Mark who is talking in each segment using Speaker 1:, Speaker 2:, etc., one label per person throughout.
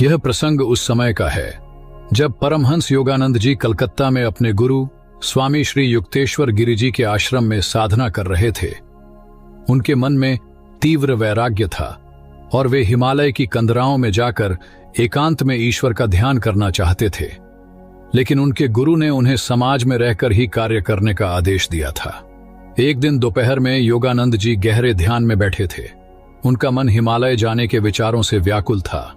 Speaker 1: यह प्रसंग उस समय का है जब परमहंस योगानंद जी कलकत्ता में अपने गुरु स्वामी श्री युक्तेश्वर गिरि जी के आश्रम में साधना कर रहे थे। उनके मन में तीव्र वैराग्य था और वे हिमालय की कंदराओं में जाकर एकांत में ईश्वर का ध्यान करना चाहते थे, लेकिन उनके गुरु ने उन्हें समाज में रहकर ही कार्य करने का आदेश दिया था। एक दिन दोपहर में योगानंद जी गहरे ध्यान में बैठे थे। उनका मन हिमालय जाने के विचारों से व्याकुल था।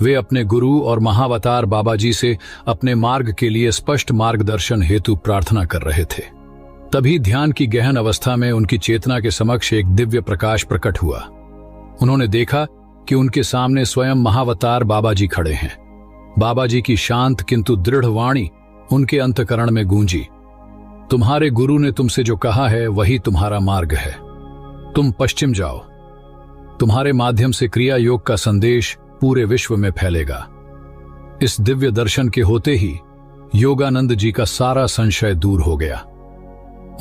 Speaker 1: वे अपने गुरु और महावतार बाबा जी से अपने मार्ग के लिए स्पष्ट मार्गदर्शन हेतु प्रार्थना कर रहे थे। तभी ध्यान की गहन अवस्था में उनकी चेतना के समक्ष एक दिव्य प्रकाश प्रकट हुआ। उन्होंने देखा कि उनके सामने स्वयं महावतार बाबा जी खड़े हैं। बाबा जी की शांत किंतु दृढ़ वाणी उनके अंतकरण में गूंजी। तुम्हारे गुरु ने तुमसे जो कहा है वही तुम्हारा मार्ग है। तुम पश्चिम जाओ। तुम्हारे माध्यम से क्रिया योग का संदेश पूरे विश्व में फैलेगा। इस दिव्य दर्शन के होते ही योगानंद जी का सारा संशय दूर हो गया।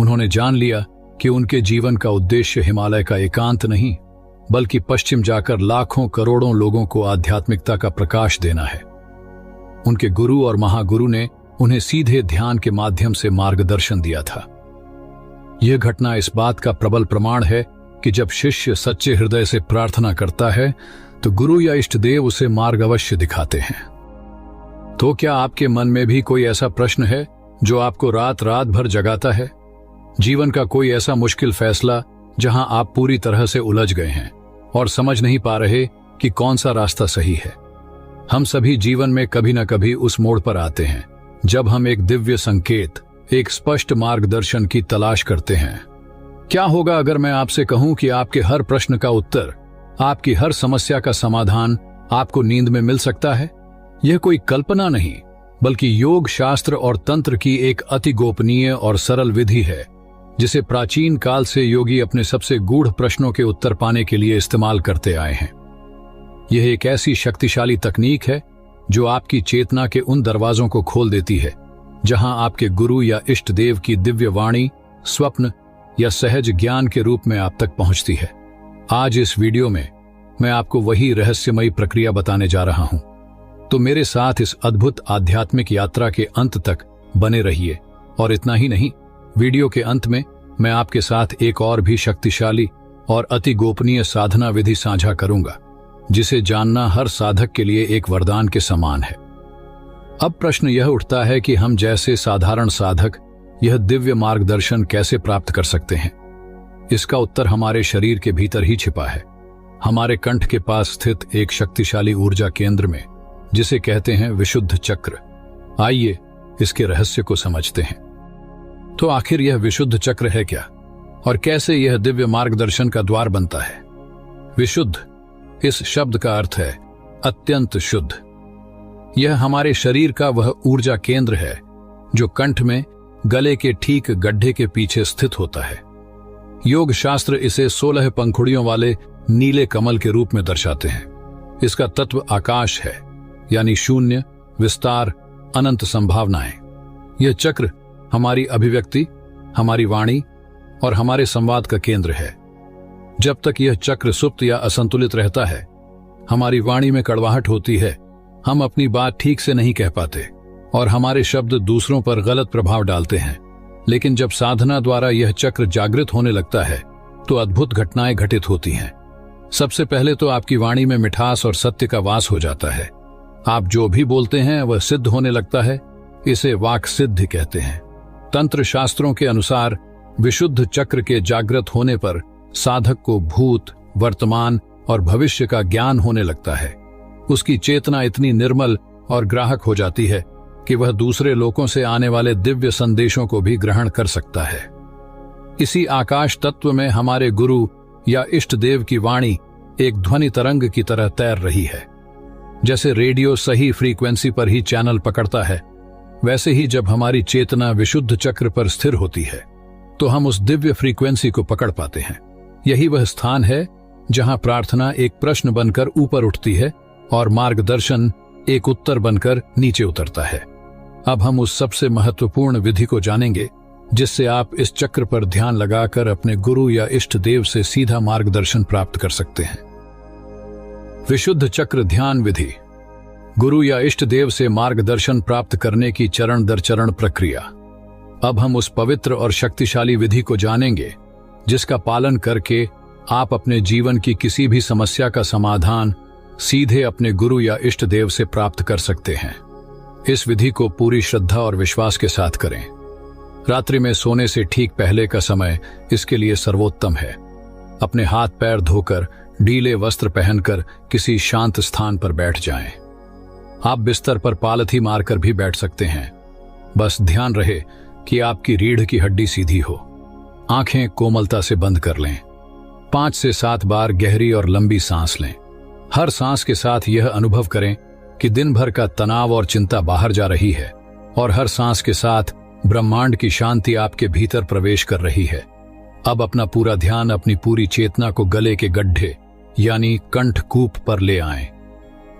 Speaker 1: उन्होंने जान लिया कि उनके जीवन का उद्देश्य हिमालय का एकांत नहीं, बल्कि पश्चिम जाकर लाखों करोड़ों लोगों को आध्यात्मिकता का प्रकाश देना है। उनके गुरु और महागुरु ने उन्हें सीधे ध्यान के माध्यम से मार्गदर्शन दिया था। यह घटना इस बात का प्रबल प्रमाण है कि जब शिष्य सच्चे हृदय से प्रार्थना करता है तो गुरु या इष्ट देव उसे मार्ग अवश्य दिखाते हैं। तो क्या आपके मन में भी कोई ऐसा प्रश्न है जो आपको रात रात भर जगाता है? जीवन का कोई ऐसा मुश्किल फैसला जहां आप पूरी तरह से उलझ गए हैं और समझ नहीं पा रहे कि कौन सा रास्ता सही है? हम सभी जीवन में कभी न कभी उस मोड़ पर आते हैं जब हम एक दिव्य संकेत, एक स्पष्ट मार्गदर्शन की तलाश करते हैं। क्या होगा अगर मैं आपसे कहूं कि आपके हर प्रश्न का उत्तर, आपकी हर समस्या का समाधान आपको नींद में मिल सकता है? यह कोई कल्पना नहीं, बल्कि योग शास्त्र और तंत्र की एक अति गोपनीय और सरल विधि है, जिसे प्राचीन काल से योगी अपने सबसे गूढ़ प्रश्नों के उत्तर पाने के लिए इस्तेमाल करते आए हैं। यह एक ऐसी शक्तिशाली तकनीक है जो आपकी चेतना के उन दरवाजों को खोल देती है जहां आपके गुरु या इष्ट देव की दिव्य वाणी, स्वप्न या सहज ज्ञान के रूप में आप तक पहुंचती है। आज इस वीडियो में मैं आपको वही रहस्यमयी प्रक्रिया बताने जा रहा हूं, तो मेरे साथ इस अद्भुत आध्यात्मिक यात्रा के अंत तक बने रहिए। और इतना ही नहीं, वीडियो के अंत में मैं आपके साथ एक और भी शक्तिशाली और अति गोपनीय साधना विधि साझा करूंगा, जिसे जानना हर साधक के लिए एक वरदान के समान है। अब प्रश्न यह उठता है कि हम जैसे साधारण साधक यह दिव्य मार्गदर्शन कैसे प्राप्त कर सकते हैं? इसका उत्तर हमारे शरीर के भीतर ही छिपा है, हमारे कंठ के पास स्थित एक शक्तिशाली ऊर्जा केंद्र में, जिसे कहते हैं विशुद्ध चक्र। आइए इसके रहस्य को समझते हैं। तो आखिर यह विशुद्ध चक्र है क्या, और कैसे यह दिव्य मार्गदर्शन का द्वार बनता है? विशुद्ध, इस शब्द का अर्थ है अत्यंत शुद्ध। यह हमारे शरीर का वह ऊर्जा केंद्र है जो कंठ में गले के ठीक गड्ढे के पीछे स्थित होता है। योग शास्त्र इसे 16 पंखुड़ियों वाले नीले कमल के रूप में दर्शाते हैं। इसका तत्व आकाश है, यानी शून्य, विस्तार, अनंत संभावनाएं। यह चक्र हमारी अभिव्यक्ति, हमारी वाणी और हमारे संवाद का केंद्र है। जब तक यह चक्र सुप्त या असंतुलित रहता है, हमारी वाणी में कड़वाहट होती है, हम अपनी बात ठीक से नहीं कह पाते और हमारे शब्द दूसरों पर गलत प्रभाव डालते हैं। लेकिन जब साधना द्वारा यह चक्र जागृत होने लगता है तो अद्भुत घटनाएं घटित होती हैं। सबसे पहले तो आपकी वाणी में मिठास और सत्य का वास हो जाता है। आप जो भी बोलते हैं वह सिद्ध होने लगता है। इसे वाक् सिद्धि कहते हैं। तंत्र शास्त्रों के अनुसार विशुद्ध चक्र के जागृत होने पर साधक को भूत, वर्तमान और भविष्य का ज्ञान होने लगता है। उसकी चेतना इतनी निर्मल और ग्राहक हो जाती है कि वह दूसरे लोगों से आने वाले दिव्य संदेशों को भी ग्रहण कर सकता है। इसी आकाश तत्व में हमारे गुरु या इष्ट देव की वाणी एक ध्वनि तरंग की तरह तैर रही है। जैसे रेडियो सही फ्रीक्वेंसी पर ही चैनल पकड़ता है, वैसे ही जब हमारी चेतना विशुद्ध चक्र पर स्थिर होती है तो हम उस दिव्य फ्रीक्वेंसी को पकड़ पाते हैं। यही वह स्थान है जहां प्रार्थना एक प्रश्न बनकर ऊपर उठती है और मार्गदर्शन एक उत्तर बनकर नीचे उतरता है। अब हम उस सबसे महत्वपूर्ण विधि को जानेंगे जिससे आप इस चक्र पर ध्यान लगाकर अपने गुरु या इष्ट देव से सीधा मार्गदर्शन प्राप्त कर सकते हैं। विशुद्ध चक्र ध्यान विधि। गुरु या इष्ट देव से मार्गदर्शन प्राप्त करने की चरण दर चरण प्रक्रिया। अब हम उस पवित्र और शक्तिशाली विधि को जानेंगे जिसका पालन करके आप अपने जीवन की किसी भी समस्या का समाधान सीधे अपने गुरु या इष्ट देव से प्राप्त कर सकते हैं। इस विधि को पूरी श्रद्धा और विश्वास के साथ करें। रात्रि में सोने से ठीक पहले का समय इसके लिए सर्वोत्तम है। अपने हाथ पैर धोकर ढीले वस्त्र पहनकर किसी शांत स्थान पर बैठ जाएं। आप बिस्तर पर पालथी मारकर भी बैठ सकते हैं। बस ध्यान रहे कि आपकी रीढ़ की हड्डी सीधी हो। आंखें कोमलता से बंद कर लें। 5 से 7 बार गहरी और लंबी सांस लें। हर सांस के साथ यह अनुभव करें कि दिन भर का तनाव और चिंता बाहर जा रही है और हर सांस के साथ ब्रह्मांड की शांति आपके भीतर प्रवेश कर रही है। अब अपना पूरा ध्यान, अपनी पूरी चेतना को गले के गड्ढे यानी कंठकूप पर ले आएं।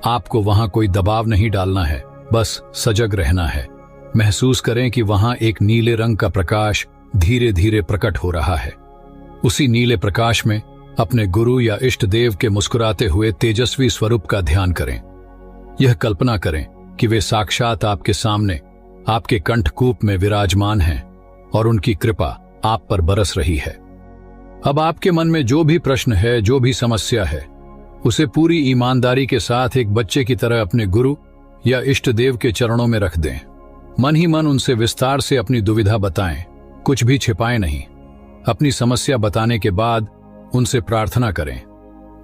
Speaker 1: आपको वहां कोई दबाव नहीं डालना है, बस सजग रहना है। महसूस करें कि वहां एक नीले रंग का प्रकाश धीरे धीरे प्रकट हो रहा है। उसी नीले प्रकाश में अपने गुरु या इष्ट देव के मुस्कुराते हुए तेजस्वी स्वरूप का ध्यान करें। यह कल्पना करें कि वे साक्षात आपके सामने आपके कंठकूप में विराजमान हैं और उनकी कृपा आप पर बरस रही है। अब आपके मन में जो भी प्रश्न है, जो भी समस्या है, उसे पूरी ईमानदारी के साथ एक बच्चे की तरह अपने गुरु या इष्ट देव के चरणों में रख दें। मन ही मन उनसे विस्तार से अपनी दुविधा बताएं, कुछ भी छिपाएं नहीं। अपनी समस्या बताने के बाद उनसे प्रार्थना करें,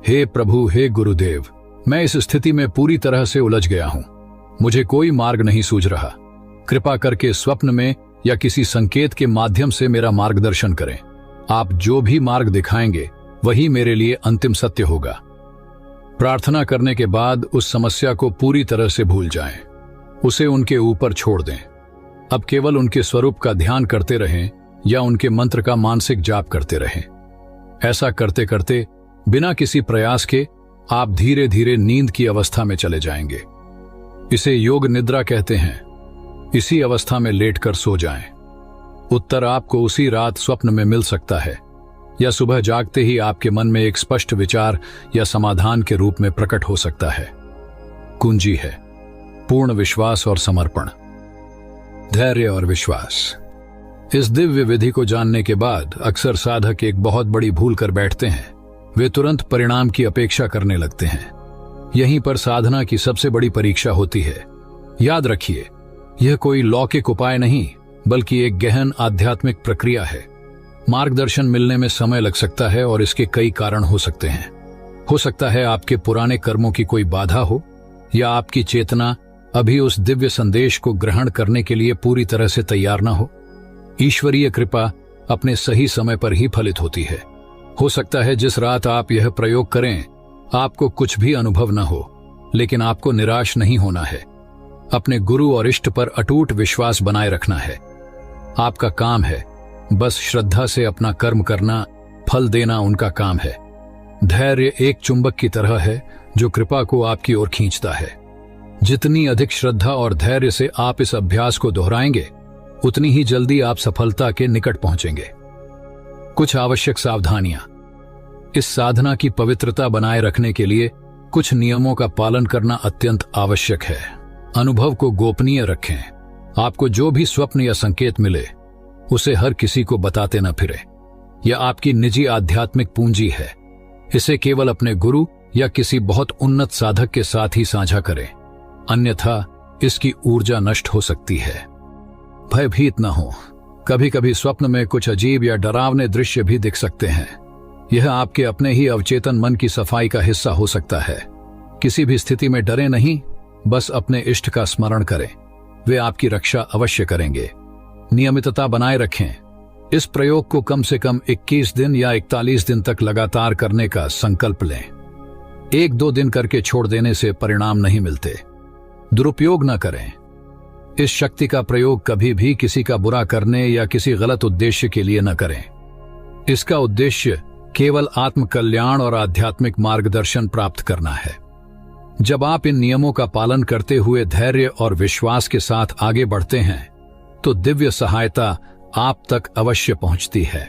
Speaker 1: हे प्रभु, हे गुरुदेव, मैं इस स्थिति में पूरी तरह से उलझ गया हूं। मुझे कोई मार्ग नहीं सूझ रहा। कृपा करके स्वप्न में या किसी संकेत के माध्यम से मेरा मार्गदर्शन करें। आप जो भी मार्ग दिखाएंगे वही मेरे लिए अंतिम सत्य होगा। प्रार्थना करने के बाद उस समस्या को पूरी तरह से भूल जाएं। उसे उनके ऊपर छोड़ दें। अब केवल उनके स्वरूप का ध्यान करते रहें या उनके मंत्र का मानसिक जाप करते रहें। ऐसा करते करते बिना किसी प्रयास के आप धीरे धीरे नींद की अवस्था में चले जाएंगे। इसे योग निद्रा कहते हैं। इसी अवस्था में लेटकर सो जाएं। उत्तर आपको उसी रात स्वप्न में मिल सकता है या सुबह जागते ही आपके मन में एक स्पष्ट विचार या समाधान के रूप में प्रकट हो सकता है। कुंजी है पूर्ण विश्वास और समर्पण, धैर्य और विश्वास। इस दिव्य विधि को जानने के बाद अक्सर साधक एक बहुत बड़ी भूल कर बैठते हैं। वे तुरंत परिणाम की अपेक्षा करने लगते हैं। यहीं पर साधना की सबसे बड़ी परीक्षा होती है। याद रखिए, यह कोई लौकिक उपाय नहीं बल्कि एक गहन आध्यात्मिक प्रक्रिया है। मार्गदर्शन मिलने में समय लग सकता है और इसके कई कारण हो सकते हैं। हो सकता है आपके पुराने कर्मों की कोई बाधा हो या आपकी चेतना अभी उस दिव्य संदेश को ग्रहण करने के लिए पूरी तरह से तैयार न हो। ईश्वरीय कृपा अपने सही समय पर ही फलित होती है। हो सकता है जिस रात आप यह प्रयोग करें आपको कुछ भी अनुभव न हो, लेकिन आपको निराश नहीं होना है। अपने गुरु और इष्ट पर अटूट विश्वास बनाए रखना है। आपका काम है बस श्रद्धा से अपना कर्म करना, फल देना उनका काम है। धैर्य एक चुंबक की तरह है जो कृपा को आपकी ओर खींचता है। जितनी अधिक श्रद्धा और धैर्य से आप इस अभ्यास को दोहराएंगे उतनी ही जल्दी आप सफलता के निकट पहुंचेंगे। कुछ आवश्यक सावधानियां। इस साधना की पवित्रता बनाए रखने के लिए कुछ नियमों का पालन करना अत्यंत आवश्यक है। अनुभव को गोपनीय रखें। आपको जो भी स्वप्न या संकेत मिले उसे हर किसी को बताते न फिरे। यह आपकी निजी आध्यात्मिक पूंजी है। इसे केवल अपने गुरु या किसी बहुत उन्नत साधक के साथ ही साझा करें, अन्यथा इसकी ऊर्जा नष्ट हो सकती है। भयभीत न हो। कभी कभी स्वप्न में कुछ अजीब या डरावने दृश्य भी दिख सकते हैं। यह आपके अपने ही अवचेतन मन की सफाई का हिस्सा हो सकता है। किसी भी स्थिति में डरे नहीं, बस अपने इष्ट का स्मरण करें। वे आपकी रक्षा अवश्य करेंगे। नियमितता बनाए रखें। इस प्रयोग को कम से कम 21 दिन या 41 दिन तक लगातार करने का संकल्प लें। 1-2 दिन करके छोड़ देने से परिणाम नहीं मिलते। दुरुपयोग न करें। इस शक्ति का प्रयोग कभी भी किसी का बुरा करने या किसी गलत उद्देश्य के लिए न करें। इसका उद्देश्य केवल आत्मकल्याण और आध्यात्मिक मार्गदर्शन प्राप्त करना है। जब आप इन नियमों का पालन करते हुए धैर्य और विश्वास के साथ आगे बढ़ते हैं तो दिव्य सहायता आप तक अवश्य पहुंचती है।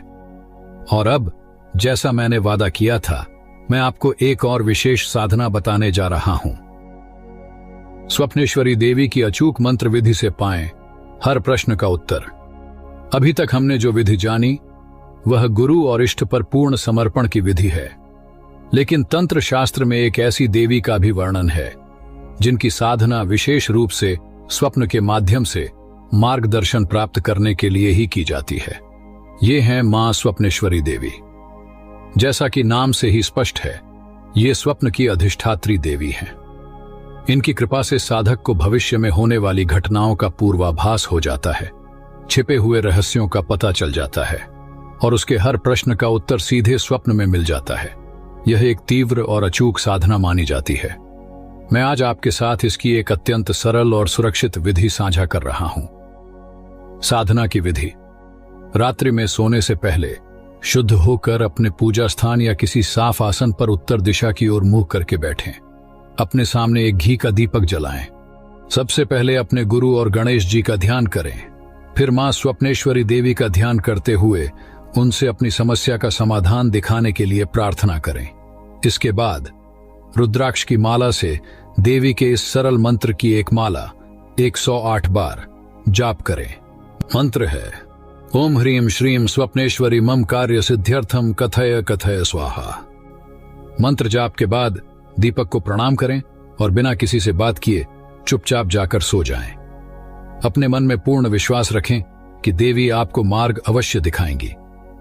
Speaker 1: और अब जैसा मैंने वादा किया था, मैं आपको एक और विशेष साधना बताने जा रहा हूं। स्वप्नेश्वरी देवी की अचूक मंत्र विधि से पाएं हर प्रश्न का उत्तर। अभी तक हमने जो विधि जानी वह गुरु और इष्ट पर पूर्ण समर्पण की विधि है, लेकिन तंत्र शास्त्र में एक ऐसी देवी का भी वर्णन है जिनकी साधना विशेष रूप से स्वप्न के माध्यम से मार्गदर्शन प्राप्त करने के लिए ही की जाती है। ये हैं मां स्वप्नेश्वरी देवी। जैसा कि नाम से ही स्पष्ट है, ये स्वप्न की अधिष्ठात्री देवी हैं। इनकी कृपा से साधक को भविष्य में होने वाली घटनाओं का पूर्वाभास हो जाता है, छिपे हुए रहस्यों का पता चल जाता है और उसके हर प्रश्न का उत्तर सीधे स्वप्न में मिल जाता है। यह एक तीव्र और अचूक साधना मानी जाती है। मैं आज आपके साथ इसकी एक अत्यंत सरल और सुरक्षित विधि साझा कर रहा हूं। साधना की विधि। रात्रि में सोने से पहले शुद्ध होकर अपने पूजा स्थान या किसी साफ आसन पर उत्तर दिशा की ओर मुंह करके बैठें। अपने सामने एक घी का दीपक जलाएं। सबसे पहले अपने गुरु और गणेश जी का ध्यान करें, फिर मां स्वप्नेश्वरी देवी का ध्यान करते हुए उनसे अपनी समस्या का समाधान दिखाने के लिए प्रार्थना करें। इसके बाद रुद्राक्ष की माला से देवी के इस सरल मंत्र की एक माला 108 बार जाप करें। मंत्र है ओम ह्रीम श्रीम स्वप्नेश्वरी मम कार्य सिद्ध्यर्थम कथय कथय स्वाहा। मंत्र जाप के बाद दीपक को प्रणाम करें और बिना किसी से बात किए चुपचाप जाकर सो जाएं। अपने मन में पूर्ण विश्वास रखें कि देवी आपको मार्ग अवश्य दिखाएंगी।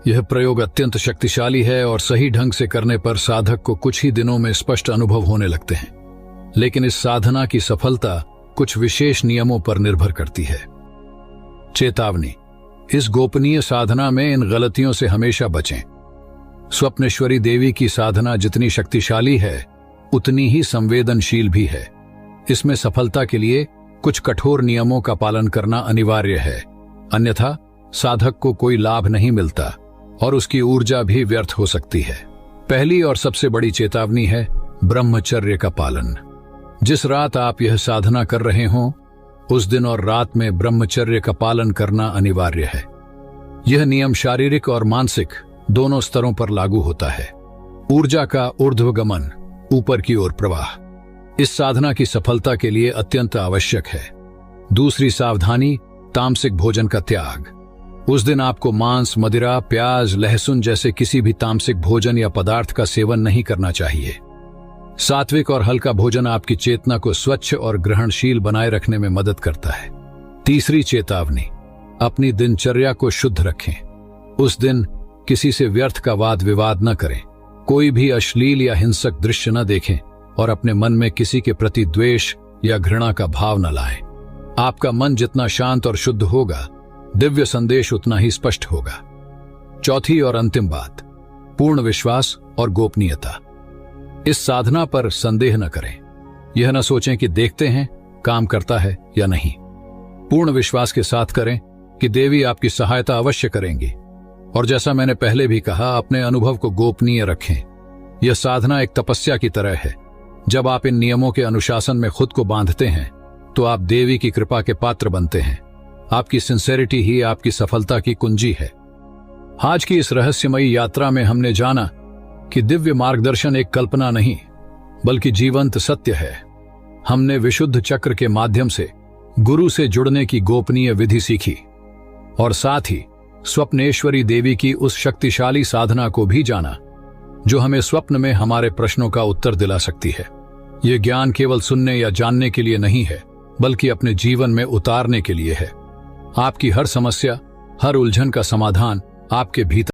Speaker 1: यह प्रयोग अत्यंत शक्तिशाली है और सही ढंग से करने पर साधक को कुछ ही दिनों में स्पष्ट अनुभव होने लगते हैं। लेकिन इस साधना की सफलता कुछ विशेष नियमों पर निर्भर करती है। चेतावनी, इस गोपनीय साधना में इन गलतियों से हमेशा बचें। स्वप्नेश्वरी देवी की साधना जितनी शक्तिशाली है उतनी ही संवेदनशील भी है। इसमें सफलता के लिए कुछ कठोर नियमों का पालन करना अनिवार्य है, अन्यथा साधक को कोई लाभ नहीं मिलता और उसकी ऊर्जा भी व्यर्थ हो सकती है। पहली और सबसे बड़ी चेतावनी है ब्रह्मचर्य का पालन। जिस रात आप यह साधना कर रहे हों उस दिन और रात में ब्रह्मचर्य का पालन करना अनिवार्य है। यह नियम शारीरिक और मानसिक दोनों स्तरों पर लागू होता है। ऊर्जा का ऊर्ध्वगमन, ऊपर की ओर प्रवाह, इस साधना की सफलता के लिए अत्यंत आवश्यक है। दूसरी सावधानी, तामसिक भोजन का त्याग। उस दिन आपको मांस, मदिरा, प्याज, लहसुन जैसे किसी भी तामसिक भोजन या पदार्थ का सेवन नहीं करना चाहिए। सात्विक और हल्का भोजन आपकी चेतना को स्वच्छ और ग्रहणशील बनाए रखने में मदद करता है। तीसरी चेतावनी, अपनी दिनचर्या को शुद्ध रखें। उस दिन किसी से व्यर्थ का वाद विवाद न करें, कोई भी अश्लील या हिंसक दृश्य न देखें और अपने मन में किसी के प्रति द्वेष या घृणा का भाव न लाएं। आपका मन जितना शांत और शुद्ध होगा, दिव्य संदेश उतना ही स्पष्ट होगा। चौथी और अंतिम बात, पूर्ण विश्वास और गोपनीयता। इस साधना पर संदेह न करें। यह न सोचें कि देखते हैं काम करता है या नहीं। पूर्ण विश्वास के साथ करें कि देवी आपकी सहायता अवश्य करेंगी। और जैसा मैंने पहले भी कहा, अपने अनुभव को गोपनीय रखें। यह साधना एक तपस्या की तरह है। जब आप इन नियमों के अनुशासन में खुद को बांधते हैं तो आप देवी की कृपा के पात्र बनते हैं। आपकी सिंसेरिटी ही आपकी सफलता की कुंजी है। आज की इस रहस्यमयी यात्रा में हमने जाना कि दिव्य मार्गदर्शन एक कल्पना नहीं बल्कि जीवंत सत्य है। हमने विशुद्ध चक्र के माध्यम से गुरु से जुड़ने की गोपनीय विधि सीखी और साथ ही स्वप्नेश्वरी देवी की उस शक्तिशाली साधना को भी जाना जो हमें स्वप्न में हमारे प्रश्नों का उत्तर दिला सकती है। यह ज्ञान केवल सुनने या जानने के लिए नहीं है बल्कि अपने जीवन में उतारने के लिए है। आपकी हर समस्या, हर उलझन का समाधान आपके भीतर